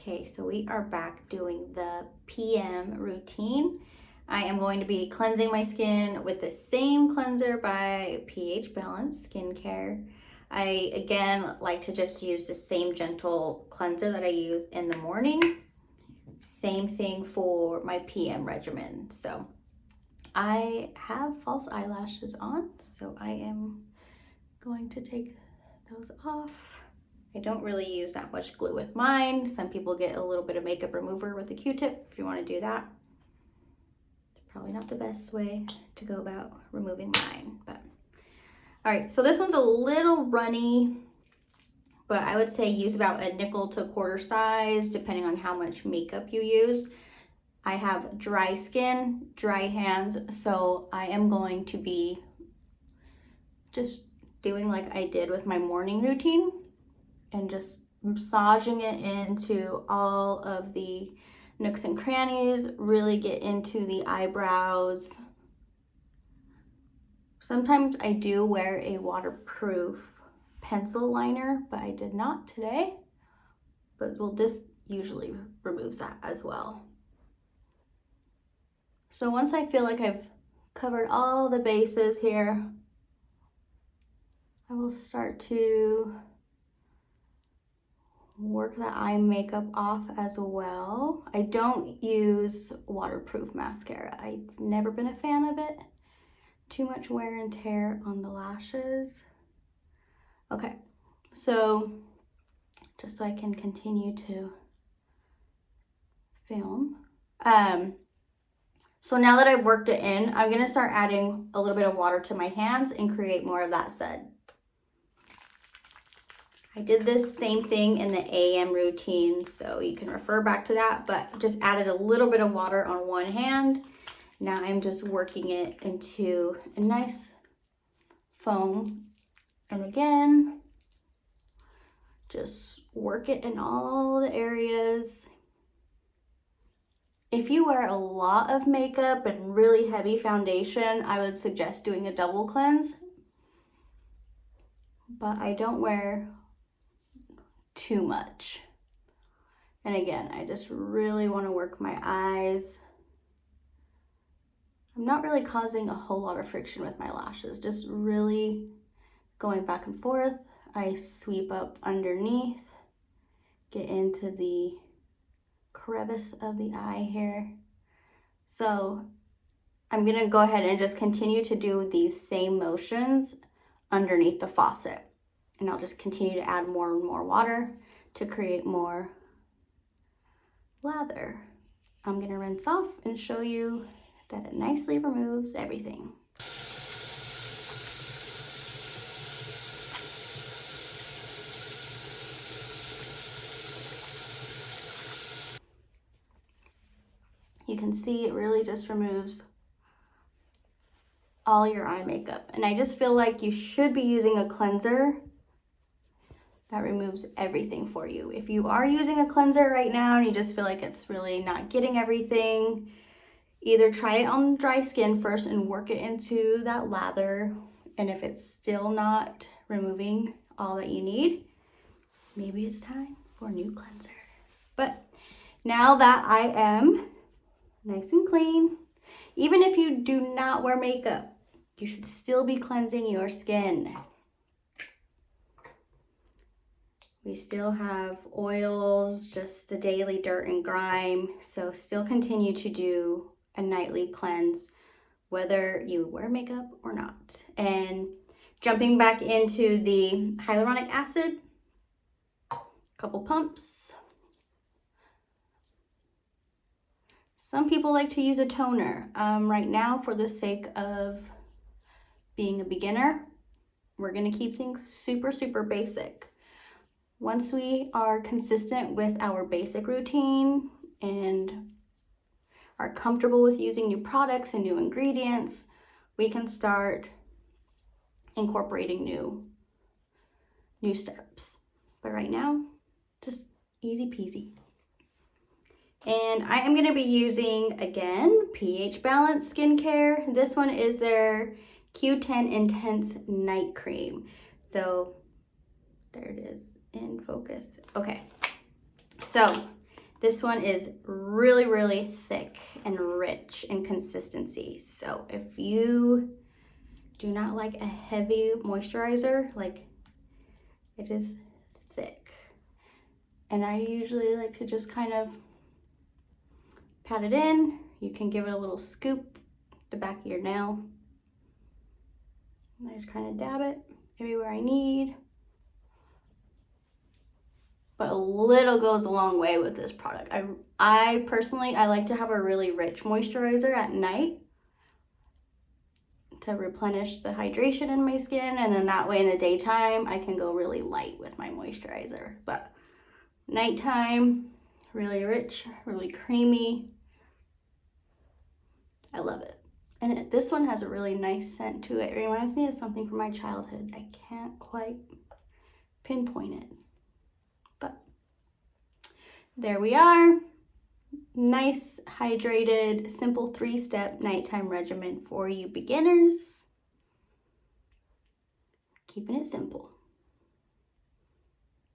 Okay, so we are back doing the PM routine. I am going to be cleansing my skin with the same cleanser by pH Balance Skincare. I, again, like to just use the same gentle cleanser that I use in the morning. Same thing for my PM regimen. So I have false eyelashes on, so I am going to take those off. I don't really use that much glue with mine. Some people get a little bit of makeup remover with a Q-tip if you want to do that. It's probably not the best way to go about removing mine, but all right, so this one's a little runny, but I would say use about a nickel to quarter size depending on how much makeup you use. I have dry skin, dry hands, so I am going to be just doing like I did with my morning routine and just massaging it into all of the nooks and crannies, really get into the eyebrows. Sometimes I do wear a waterproof pencil liner, but I did not today. But this usually removes that as well. So once I feel like I've covered all the bases here, I will start to work the eye makeup off as well. I don't use waterproof mascara. I've never been a fan of it. Too much wear and tear on the lashes. Okay, so just so I can continue to film. So now that I've worked it in, I'm gonna start adding a little bit of water to my hands and create more of that sud. I did this same thing in the AM routine, so you can refer back to that, but just added a little bit of water on one hand. Now I'm just working it into a nice foam. And again, just work it in all the areas. If you wear a lot of makeup and really heavy foundation, I would suggest doing a double cleanse. But I don't wear too much. And again, I just really want to work my eyes. I'm not really causing a whole lot of friction with my lashes, just really going back and forth. I sweep up underneath, get into the crevice of the eye here. So I'm gonna go ahead and just continue to do these same motions underneath the faucet. And I'll just continue to add more and more water to create more lather. I'm gonna rinse off and show you that it nicely removes everything. You can see it really just removes all your eye makeup. And I just feel like you should be using a cleanser that removes everything for you. If you are using a cleanser right now and you just feel like it's really not getting everything, either try it on dry skin first and work it into that lather. And if it's still not removing all that you need, maybe it's time for a new cleanser. But now that I am nice and clean, even if you do not wear makeup, you should still be cleansing your skin. We still have oils, just the daily dirt and grime. So still continue to do a nightly cleanse, whether you wear makeup or not. And jumping back into the hyaluronic acid, a couple pumps. Some people like to use a toner. Right now, for the sake of being a beginner, we're gonna keep things super, super basic. Once we are consistent with our basic routine and are comfortable with using new products and new ingredients, we can start incorporating new steps. But right now, just easy peasy. And I am going to be using, again, pH Balance Skincare. This one is their Q10 Intense Night Cream. So there it is in focus. Okay, so This one is really, really thick and rich in consistency. So if you do not like a heavy moisturizer, like, it is thick. And I usually like to just kind of pat it in. You can give it a little scoop, the back of your nail. And I just kind of dab it everywhere I need. But a little goes a long way with this product. I personally, I like to have a really rich moisturizer at night to replenish the hydration in my skin, and then that way in the daytime I can go really light with my moisturizer. But nighttime, really rich, really creamy. I love it. And this one has a really nice scent to it. It reminds me of something from my childhood. I can't quite pinpoint it. But there we are. Nice, hydrated, simple 3-step nighttime regimen for you beginners. Keeping it simple.